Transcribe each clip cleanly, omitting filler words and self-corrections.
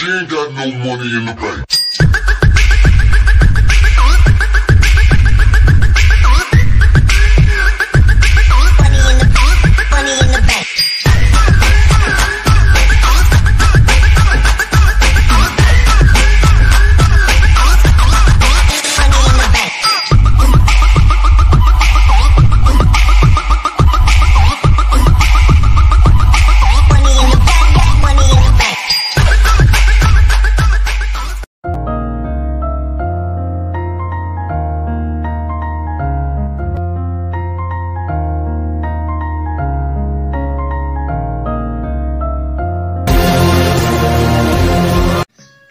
She ain't got no money in the bank.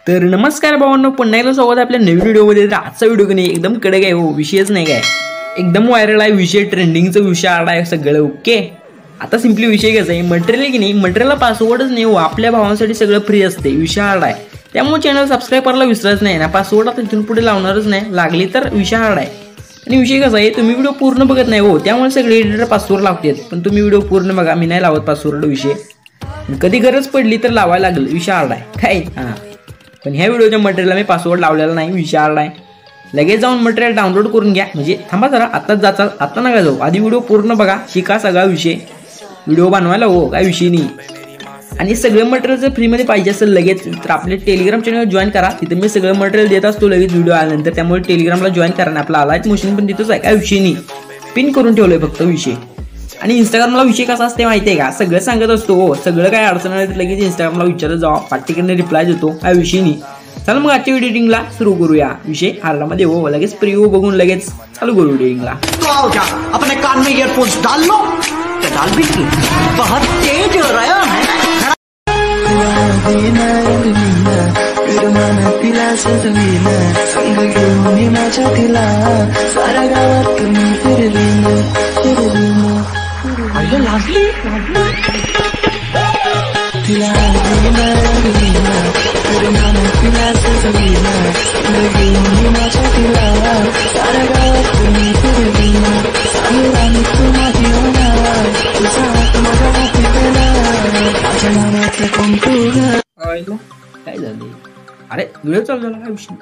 तर नमस्कार भावांनो, पुन्हा एकदा स्वागत आहे आपल्या नवीन व्हिडिओमध्ये। तर आजचा व्हिडिओ की एकदम कडक आहे हो, विषयच नाही काय, एकदम व्हायरल आहे विषय, ट्रेंडिंगचा विषय आला आहे सगळं। ओके, आता सिंपली विषय कसा आहे, मटेरियल की नाही, मटेरियलला पासवर्डच नाही हो, आपल्या भावांसाठी सगळं फ्री असते, विषय आला आहे। त्यामुळे चॅनल सबस्क्राईब करायला विसरायचं नाही ना, पासवर्ड आता इथून पुढे लावणारच नाही, लागली तर विषय आला आहे। आणि विषय कसा आहे, तुम्ही व्हिडिओ पूर्ण बघत नाही हो, त्यामुळे सगळे एडिटर पासवर्ड लावतात, पण तुम्ही व्हिडिओ पूर्ण बघा, मी नाही लावत पासवर्ड विषय, कधी गरज पडली तर लावायला लागेल, विषय आला आहे काय। हां, पण ह्या व्हिडिओच्या मटेरियलला मी पासवर्ड लावलेला नाही, विचारला आहे। लगेच जाऊन मटेरियल डाउनलोड करून घ्या, म्हणजे थांबा जरा, आत्ताच जाचाल, आत्ता नका जाऊ, आधी व्हिडिओ पूर्ण बघा, शिका सगळा विषय, व्हिडिओ बनवायला हो, काय विषय नाही। आणि सगळं मटेरियल जर फ्रीमध्ये पाहिजे असेल लगेच, तर आपले टेलिग्राम चॅनल जॉईन करा, तिथे मी सगळं मटेरियल देत असतो लगेच व्हिडिओ आल्यानंतर, त्यामुळे टेलिग्रामला जॉईन करा ना, आपला अलाइट मोशन पण तिथंच आहे, काय विषय नाही, पिन करून ठेवलंय फक्त विषय। आणि इंस्टाग्रामला विषय कसा असते माहिती आहे का, सगळं सांगत असतो हो, सगळं काय अडचण आली तर लगेच इंस्टाग्रामला विचारत जावा, पाठीकडनं रिप्लाय देतो, काय विषय नाही। चला मग आजच्या एडिटिंगला सुरू करूया, विषय हार्डामध्ये हो, लगेच प्रिव्ह्यू बघून लगेच चालू करू एडिटिंगला। तो आओ क्या अपने कान में ईयरफोन्स डाल लो, तो डाल भी क्यों, बहुत तेज हो रहा है। काय झालं, अरे व्हिडिओ चालू झाला, काय विषय,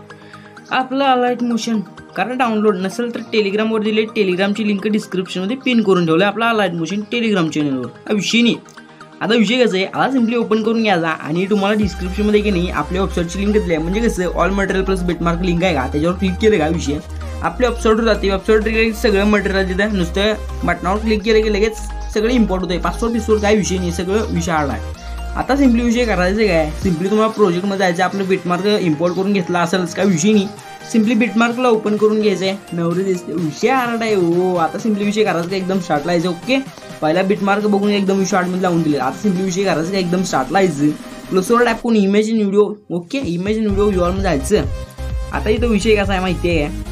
आपलं अलाइट मोशन कारण डाउनलोड नसेल तर टेलिग्रामवर दिले, टेलिग्रामची लिंक डिस्क्रिप्शनमध्ये पिन करून ठेवलं, आपला अलाइट मोशन टेलिग्राम चॅनलवर, काय विषय नाही। आता विषय कसं आहे, आता सिम्पली ओपन करून घ्यायचा आणि तुम्हाला डिस्क्रिप्शनमध्ये की नाही आपल्या वेबसाईटची लिंक दिली आहे, म्हणजे कसं all material plus Bitmark link आहे का, त्याच्यावर क्लिक केलं का विषय आपल्या वेबसाईटवर जाते, वेबसाईटवर सगळं मटेरियल तिथं नुसतं बटनावर क्लिक केलं की लगेच सगळं इम्पोर्ट होतं, पासवर्ड बिसवर्ड काय विषय नाही, सगळं विषय आला आहे। आता सिम्पली विषय करायचं काय, सिम्पली तुम्हाला प्रोजेक्टमध्ये जायचं, आपलं बिटमार्क इम्पोर्ट करून घेतला असेलच काय विषय नाही, सिम्पली बिटमार्कला ओपन करून घ्यायचं आहे, नवरी दिसते, विषय आला आहे हो। आता सिम्पली विषय करायचं का, एकदम स्टार्ट लायचं। ओके, पहिला बिटमार्क बघून एकदम विषय आर्टमध्ये लावून दिले, आता सिम्पली विषय करायचं का, एकदम स्टार्ट लायचं, प्लसवर टॅप करून image in video, okay, image in video युआरमध्ये जायचं। आता इथं विषय कसा आहे माहिती आहे,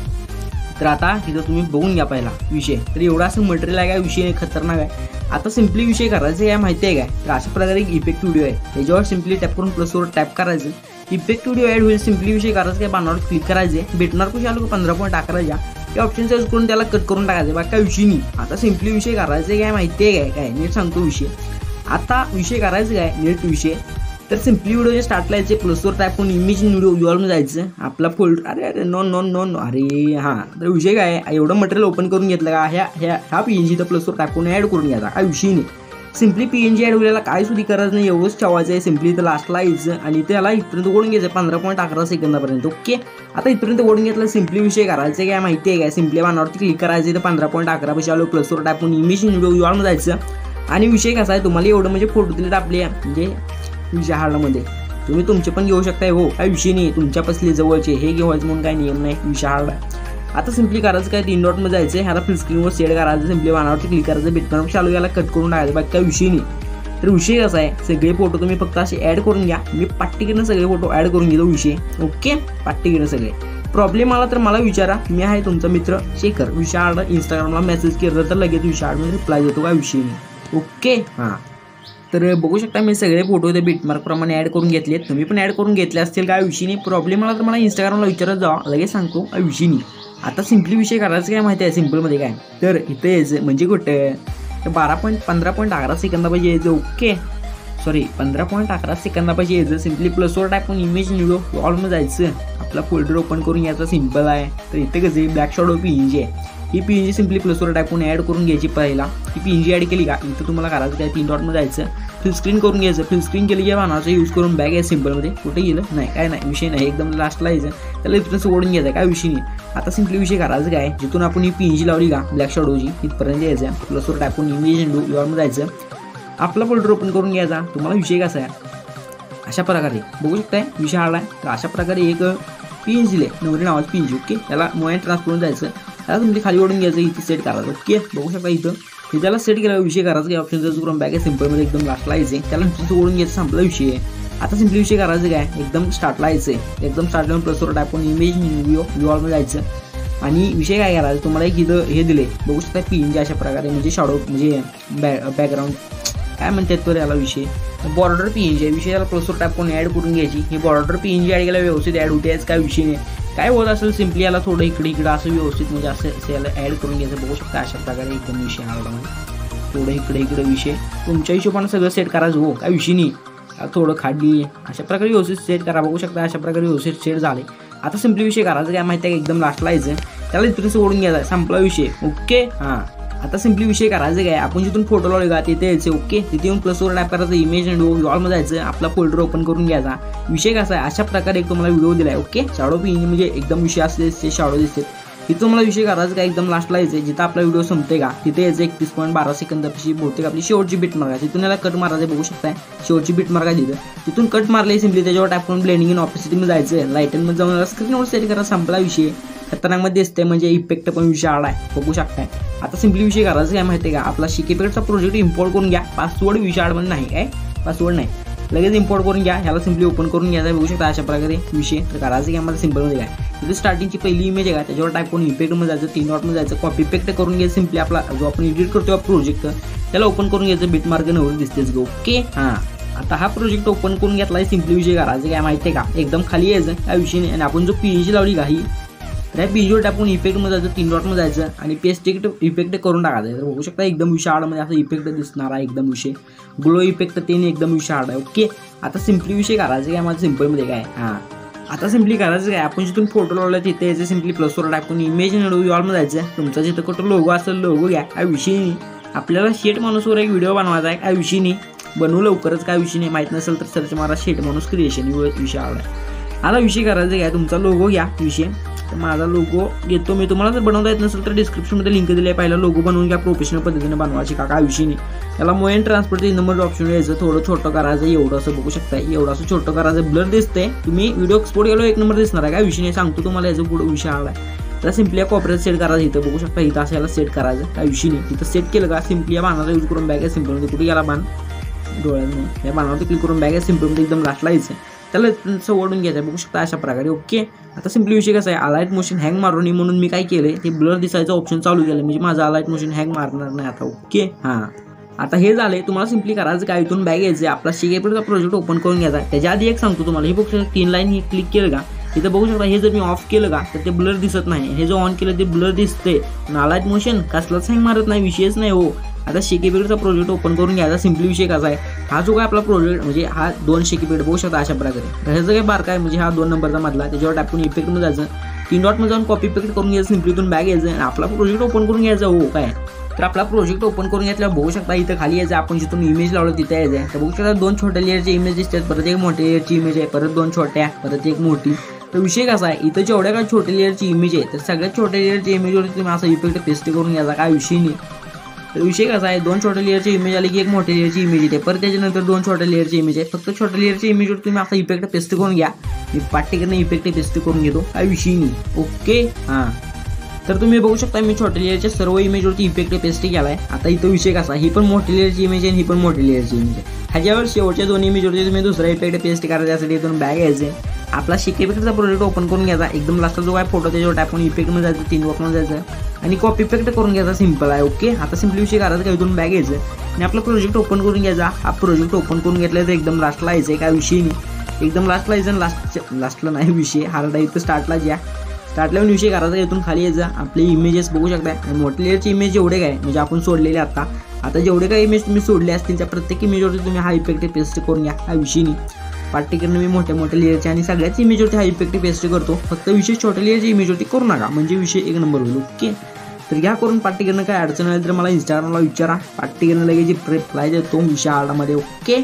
तर आता तिथं तुम्ही बघून घ्या पहिला विषय, तर एवढा असं मटेरियल आहे काय, विषय नाही, खतरनाक आहे। आता सिम्पली विषय करायचं काय माहिती आहे काय, तर अशा प्रकारे एक इफेक्ट व्हिडिओ आहे, त्याच्यावर सिम्पली टॅप करून प्लसवर टॅप करायचं, इफेक्ट व्हिडिओ ॲड होईल, सिम्पली विषय करायचं काय, बाणावर क्लिक करायचे, भेटणार कशी आलो 15.11 त्या ऑप्शन सर्च करून त्याला कट करून टाकायचं, बाकी काय विषय नाही। आता सिम्पली विषय करायचं काय माहिती आहे काय, नीट सांगतो विषय, आता विषय करायचं काय नीट विषय, तर सिम्पली व्हिडिओचे स्टार्टला यायचे, प्लसवर टाईप करून इमेज इन व्हिडिओ युआरमध्ये जायचं, आपला फोल्डर, अरे नो नो नो नो, अरे हां, तर विषय काय, एवढं मटेरियल ओपन करून घेतलं का, ह्या PNG तर प्लसवर टाईप करून ॲड करून घ्यायचा, काय विषय नाही। सिम्पली PNG ॲड होण्याला काय सुद्धा करायचं नाही, एवढंच ठेवायचं आहे, सिम्पली तर लास्टला यायचं आणि त्याला इथपर्यंत ओढून घ्यायचं 15.11 सेकंदापर्यंत। ओके, आता इथपर्यंत ओढून घेतलं, सिम्पली विषय करायचं काय माहिती आहे काय, सिम्पली बाणावरती क्लिक करायचं, तर 15.11 पैसे आलो, प्लसवर टाईप करून इमेज इन व्हिडिओ युआरमध्ये जायचं। आणि विषय कसा आहे, तुम्हाला एवढं म्हणजे फोटो दिले आपले, म्हणजे विषय हार्डमध्ये तुम्ही तुमचे पण घेऊ शकताय हो, काय विषय नाही, तुमच्या पसले जवळचे हे घेवायचं म्हणून काय नियम नाही, विषय हार्ड आहे। आता सिम्पली करायचं काय, 3 डॉटमध्ये जायचं, ह्याला फुल स्क्रीनवर सेट करायचं, सिम्पली बाणावरती क्लिक करायचं, बिटमार्क चालू याला कट करून टाकायचं, बाकी काय विषय नाही। तर विषय कसा आहे, सगळे फोटो तुम्ही फक्त असे ॲड करून घ्या, मी पाठीकडनं सगळे फोटो ॲड करून घेतो विषय, ओके, पाठीकडनं सगळे। प्रॉब्लेम आला तर मला विचारा, मी आहे तुमचा मित्र शेखर, विषय आला इंस्टाग्रामला मेसेज केलं तर लगेच विषय आडमध्ये रिप्लाय देतो, काय विषय नाही। ओके, हां, तर बघू शकता मी सगळे फोटो ते बिटमार्क प्रमाणे ॲड करून घेतलेत, तुम्ही पण ॲड करून घेतले असतील, काय विषय नाही। प्रॉब्लेम आला तर मला इंस्टाग्रामला विचारत जावा, लगेच सांगतो, काय विषय नाही। आता सिम्पली विषय करायचं काय माहिती आहे, सिम्पलमध्ये काय, तर इथं यायचं म्हणजे कुठं 15.11 सेकंदा पाहिजे यायचं। ओके, सॉरी 15.11 सेकंदापाशी यायचं. सिम्पली प्लसवर टाकून इमेज निवडो ऑलमध्ये जायचं. आपला फोल्डर ओपन करून घ्यायचा. सिम्पल आहे. तर इथे कसं ब्लॅक शॅडो PNG आहे. ही PNG सिम्पली प्लसवर टाकून ॲड करून घ्यायची. पहिला ही PNG ॲड केली का इथं तुम्हाला करायचं काय 3 डॉटमध्ये जायचं. फिल स्क्रीन करून घ्यायचं. फिल स्क्रीन केली की बाणाचा यूज करून बॅग आहे सिम्पलमध्ये. कुठे गेलं नाही काय नाही विषय नाही. एकदम लास्टला यायचं. त्याला इथून सोडून घ्यायचं काय विषय नाही. आता सिम्पली विषय करायचं काय जिथून आपण ही PNG लावली का ब्लॅक शॅडोची तिथपर्यंत यायचं. प्लसवर टाकून इमेज मध्ये जायचं. आपला फोल्डर ओपन करून घ्यायचा. तुम्हाला विषय कसा आहे अशा प्रकारे बघू शकताय विषय आला आहे. तर अशा प्रकारे एक PNG नवरी नावाची PNG ओके. त्याला मोबाईल ट्रान्सफर जायचं. त्याला तुमची खाली ओढून घ्यायचं. इथे सेट करायचं ओके. बघू शकता इथं त्याला सेट केला विषय करायचा की ऑप्शन करून बॅग आहे सिम्पलमध्ये एकदम लास्टला यायचे. त्याला ओढून घ्यायचं संपला विषय आहे. आता सिम्पली विषय करायचं काय एकदम स्टार्टला यायचं. एकदम स्टार्टला प्लसवर टाकून इमेज व्ह्यूमध्ये जायचं. आणि विषय काय करायचं तुम्हाला एक इथं हे दिले बघू शकता PNG अशा प्रकारे म्हणजे शॅडो म्हणजे बॅकग्राऊंड काय म्हणतात तर याला विषय बॉर्डर PNG आहे. विषय याला प्लसवर टाकून ॲड करून घ्यायची. ही बॉर्डर PNG ॲड केला व्यवस्थित ॲड होते. काय विषय नाही. काय होत असेल सिम्पली याला थोडं इकडे असं व्यवस्थित म्हणजे असं याला ॲड करून घ्यायचं. बघू शकता अशा प्रकारे एकदम विषय आला थोडं इकडे विषय तुमच्या हिशोबाने सगळं सेट करायचं हो काय विषय नाही. थोडं खाली अशा प्रकारे व्यवस्थित सेट करा. बघू शकता अशा प्रकारे व्यवस्थित सेट झाले. आता सिम्पली विषय करायचं काय माहिती आहे एकदम लास्टला यायचं. त्याला इथून सोडून घ्यायचा संपला विषय ओके. हां आता सिम्पली विषय करायचं काय आपण जिथून फोटो लावले का तिथे यायचं ओके. तिथे येऊन प्लसवर टाईप करायचं इमेज अँड वॉलमध्ये जायचं. आपला फोल्डर ओपन करून घ्यायचा. विषय कसा आहे अशा प्रकारे एक तुम्हाला व्हिडिओ दिला आहे ओके. शॅडो PNG म्हणजे एकदम विषय असते शॅडो दिसते. तिथं तुम्हाला विषय करायचं काय एकदम लास्टला यायचं. जिथं आपला व्हिडिओ संपते का तिथे यायचं 31.12 सेकंदापाशी बहुतेक आपली शेवटची बीट मार्क आहे. तिथून याला कट मारायचं बघू शकताय शेवटची बीट मार्क आहे तिथून कट मारले सिम्पली त्याच्यावर टाईप करून ब्लेंडिंग इन ऑपेसिटीमध्ये जायचं. लाईटनमध्ये जाऊन स्क्रीनवर सेट करा संपला विषय. खतरनाकमध्ये दिसते म्हणजे इफेक्ट पण विषय आला आहे बघू शकताय. आता सिम्पली विषय करायचं काय माहिती आहे का आपला शिकेपेडचा प्रोजेक्ट इम्पोर्ट करून घ्या. पासवर्ड विषय आडमध्ये नाही काय पासवर्ड नाही लगेच इम्पोर्ट करून घ्या. ह्याला सिम्पली ओपन करून घ्यायचा बघू शकता अशा प्रकारे विषय. तर करायचं की आम्हाला सिम्पलमध्ये काय तिथे स्टार्टिंगची पहिली इमेज आहे का त्याच्यावर टाईप करून इफेक्टमध्ये जायचं. 3 डॉटमध्ये जायचं. कॉपी इफेक्ट करून घ्यायचं. सिम्पली आपला जो आपण एडिट करतो प्रोजेक्ट त्याला ओपन करून घ्यायचं. बीट मार्क नवर दिसतेच गो ओके. हां आता हा प्रोजेक्ट ओपन करून घेतला आहे. सिम्पली विषय करायचं काय माहिती आहे का एकदम खाली यायचं काय विषय नाही. आणि आपण जो PNG लावली काही त्या PNGवर टाकून इफेक्टमध्ये जायचं. 3 डॉटमध्ये जायचं आणि पेस्ट इफेक्ट करून टाकायचं. तर बघू शकता एकदम विषय आडमध्ये असं इफेक्ट दिसणार आहे. एकदम विषय ग्लो इफेक्ट ते एकदम विषय आड आहे ओके. आता सिम्पली विषय करायचं काय माझं सिम्पलमध्ये काय हां आता सिम्पली करायचं काय आपण जिथून फोटो लावला तिथे यायचं. सिम्पली प्लसवर टाकून इमेज वॉलमध्ये जायचं. तुमचा जिथं कुठं लोगो असेल लोगो घ्या काय विषय नाही. आपल्याला शेट माणूसवर एक व्हिडिओ बनवायचा आहे काय विषय नाही. बनवू लवकरच काय विषय नाही. माहीत नसेल तर सर्च मारा शेट माणूस क्रिएशन विषय आवडा. आता विषय करायचं काय तुमचा लोगो घ्या विषय. तर माझा लोगो घेतो मी. तुम्हाला जर बनवता येत नसेल तर डिस्क्रिप्शनमध्ये लिंक दिली आहे. पहिला लोगो बनवून घ्या. प्रोफेशनल पद्धतीने बनवायची काय विषय नाही. त्याला मोबाईल ट्रान्सफरचं इन नंबर ऑप्शन यायचं. थोडं छोटं करायचं एवढं असं बघू शकता. एवढं असं छोटं करायचं. ब्लर दिसतंय तुम्ही व्हिडिओ एक्सपोर्ट केलो 1 नंबर दिसणार आहे काय विषय नाही. सांगतो तुम्हाला याचा पुढे विषय आला आहे. तर सिम्पली कॉपरेट सेट करायचं. इथं बघू शकता इथं असं याला सेट करायचं काय विषय नाही. इथं सेट केलं का सिम्पली या बाणाचा यूज करून बॅग आहे सिम्पलमध्ये कुठे गेला बाण डोळ्यात या बाणावरती क्लिक करून बॅग आहे सिम्पलमध्ये एकदम लास्टला यायचं. त्याला ओढून घ्यायचं बघू शकता अशा प्रकारे ओके. आता सिम्पली विषय कसा आहे अलाइट मोशन हँग मारू नये म्हणून मी काय केलं ते ब्लर दिसायचं ऑप्शन चालू केलं म्हणजे माझं अलाइट मोशन हँग मारणार नाही आता ओके. हां आता हे झाले. तुम्हाला सिम्पली करायचं काय इथून बॅग यायचं. आपला शिकेपेडचा प्रोजेक्ट ओपन करून घ्यायचा. त्याच्या आधी एक सांगतो तुम्हाला हे बघू 3 लाईन हे क्लिक केलं का इथं बघू शकता. हे जर मी ऑफ केलं का तर ते ब्लर दिसत नाही. हे जो ऑन केलं ते ब्लर दिसते. अलाइट मोशन कसलाच हँग मारत नाही विषयच नाही हो. आता शिकेपेडचा प्रोजेक्ट ओपन करून घ्यायचा. सिम्पली विषय कसा आहे हा जो काय आपला प्रोजेक्ट म्हणजे हा 2 शिकेपेड बघू शकता अशा प्रकारे. ह्याचं काय बारका आहे म्हणजे हा 2 नंबरचा मधला त्याच्यावर टाकून इफेक्टमध्ये जायचं. 3 डॉटमध्ये जाऊन कॉपी इफेक्ट करून घ्यायचं. सिम्पली इथून बॅग यायचं आणि आपला प्रोजेक्ट ओपन करून घ्यायचा हो काय. तर आपला प्रोजेक्ट ओपन करून घेतल्यावर बघू शकता इथं खाली यायचं. आपण जिथून इमेज लावलं तिथे यायचं आहे. तर बघू शकता 2 छोट्या लेअरची इमेज दिसतात. परत एक मोठ्या लेअरची इमेज आहे. परत 2 छोट्या परत एक मोठी. तर विषय कसा आहे इथं जेवढ्या काय छोट्या लेअरची इमेज आहे तर सगळ्यात छोट्या लेअरची इमेजवरती तुम्ही असा इफेक्ट पेस्ट करून घ्यायचा काय विषय नाही. तर विषय कसा आहे 2 छोट्या लेअरची इमेज आली की एक मोठ्या लेअरची इमेज येते. परत त्याच्यानंतर 2 छोट्या लेअरची इमेज आहे. फक्त छोट्या लेअरची इमेजवर तुम्ही असा इफेक्ट पेस्ट करून घ्या. मी पाठीकडनं इफेक्ट पेस्ट करून घेतो काय विषय नाही ओके. हां तर तुम्ही बघू शकता मी छोट्या लेअरच्या सर्व इमेजवरती इफेक्ट पेस्ट केला आहे. आता इथं विषय कसा ही पण मोठी लेअरची इमेज आहे ही पण मोठी लेअरची इमेज आहे. ह्याच्यावर शेवटच्या 2 इमेजवरती तुम्ही दुसरा इफेक्ट पेस्ट करायचा. त्यासाठी इथून बॅग यायचे. आपला शिकेपेडचा प्रोजेक्ट ओपन करून घ्यायचा. एकदम लास्टला जो काय फोटो त्याच्यावर टाकून इफेक्टमध्ये जायचं. 3 डॉटमध्ये जायचं आणि कॉपी इफेक्ट करून घ्यायचा. सिम्पल आहे ओके. आता सिम्पली विषय करायचा काय इथून बॅग यायचं आणि आपला प्रोजेक्ट ओपन करून घ्यायचा. हा प्रोजेक्ट ओपन करून घेतला तर एकदम लास्टला यायचं काय विषय नाही. एकदम लास्टला यायचं. लास्टला नाही विषय हार्ड आहे. इथं स्टार्टला ज्या स्टार्टला विषय करायचा. इथून खाली यायचा. आपले इमेजेस बघू शकता. मोठे लेअरची इमेज एवढे काय म्हणजे आपण सोडलेले आता आता जेवढे काही इमेज तुम्ही सोडले असतील त्या प्रत्येक इमेजवरती तुम्ही हा इफेक्ट पेस्ट करून घ्या. हा विषय नाही, पार्टिकलनं मी मोठ्या मोठ्या लेअरचे आणि सगळ्याच इमेजवरती हा इफेक्ट पेस्ट करतो. फक्त विषय छोट्या लेअरच्या इमेजवरती करू नका, म्हणजे विषय एक नंबर होईल. ओके, तर घ्या करून. पार्टिकलनं काय अडचण आली तर मला इंस्टाग्रामला विचारा, पार्टिकलनं लगेच रिप्लाय देतो विषय हार्डमध्ये. ओके,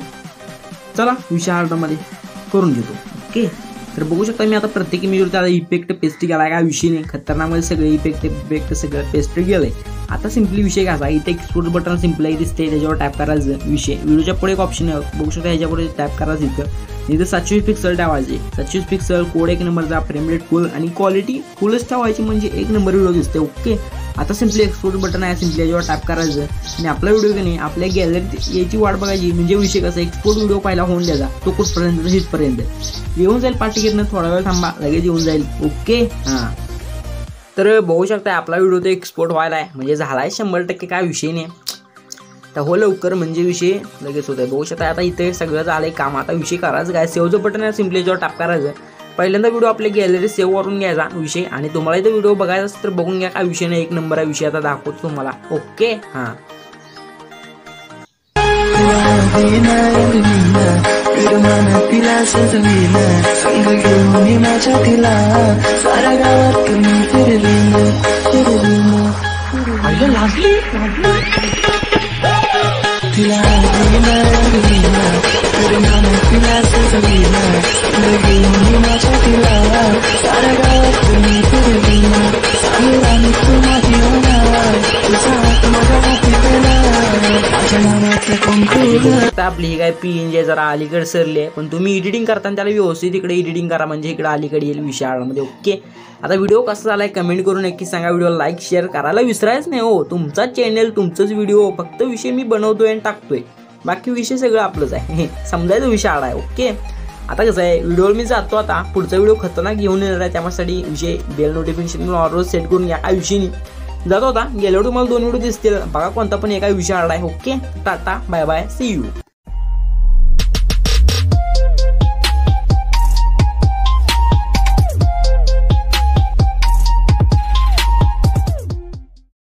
चला विषय हार्डमध्ये करून घेतो. ओके, तर बघू शकता मी आता प्रत्येक इमेजवरती आता इफेक्ट पेस्ट केला. काय विषय नाही, खतरनाकमध्ये सगळे इफेक्ट सगळं पेस्ट गेलंय. आता सिम्पली विषय घ्यायचा, इथे एक्सपोर्ट बटन सिम्पली दिसते, त्याच्यावर टॅप करायचं. विषय व्हिडिओच्या पुढे एक ऑप्शन आहे, बघू शकता ह्याच्या पुढे टॅप करायचं. इथं 720 पिक्सल ठेवायचे, 720 पिक्सल, कोड 1 नंबरचा, फ्रेम रेट फुल आणि क्वालिटी फुलच ठेवायची, म्हणजे एक नंबर व्हिडिओ दिसते. ओके, आता सिम्पली एक्सपोर्ट बटन आहे, सिम्पली याच्यावर टॅप करायचं आणि आपला व्हिडिओ की नाही आपल्या गॅलरीत याची वाट बघायची. म्हणजे विषय कसा, एक्सपोर्ट व्हिडिओ पहिला होऊन द्यायचा, तो कुठपर्यंत हिटपर्यंत येऊन जाईल. पार्टिकलनं थोडा वेळ थांबा, लगेच येऊन जाईल. ओके, हां, तर बघू शकता आपला व्हिडिओ तो एक्सपोर्ट व्हायला आहे, म्हणजे झाला आहे 100%. काय विषय नाही, तर हो लवकर म्हणजे विषय लगेच होत आहे. बघू शकता आता इथे सगळं झालंय काम. आता विषय करायचं काय, सेव्हचं बटन आहे, सिम्पली याच्यावर टॅप करायचं. पहिल्यांदा व्हिडिओ आपल्या गॅलरीत सेव्ह करून घ्यायचा विषय, आणि तुम्हाला इथं व्हिडिओ बघायचा असेल तर बघून घ्या. काय विषय नाही, एक नंबर आहे विषय, आता दाखवतो तुम्हाला. ओके, हां, आपली ही काय PNG जरा अलीकडे सरली आहे, पण तुम्ही एडिटिंग करताना त्याला व्यवस्थित इकडे एडिटिंग करा, म्हणजे इकडे अलीकडे येईल विषय हार्डमध्ये. ओके, आता व्हिडिओ कसा झालाय कमेंट करून नक्की सांगा. व्हिडिओ लाईक शेअर करायला विसरायच नाही हो, तुमचा चॅनल तुमचंच व्हिडिओ, फक्त विषय मी बनवतोय आणि टाकतोय, बाकी विषय सगळं आपलंच आहे. समजायचं विषय हार्ड आहे. ओके, आता कसं आहे, व्हिडिओवर मी जातो, आता पुढचा व्हिडिओ खतरनाक घेऊन येणार आहे, त्यासाठी विषय बेल नोटिफिकेशन ऑल सेट करून घ्या. काय विषय नाही, जातो आता. गेल्यावर तुम्हाला 2 व्हिडिओ दिसतील, बघा कोणता पण एका विषय हार्ड आहे. Okay, tata, bye bye, see you.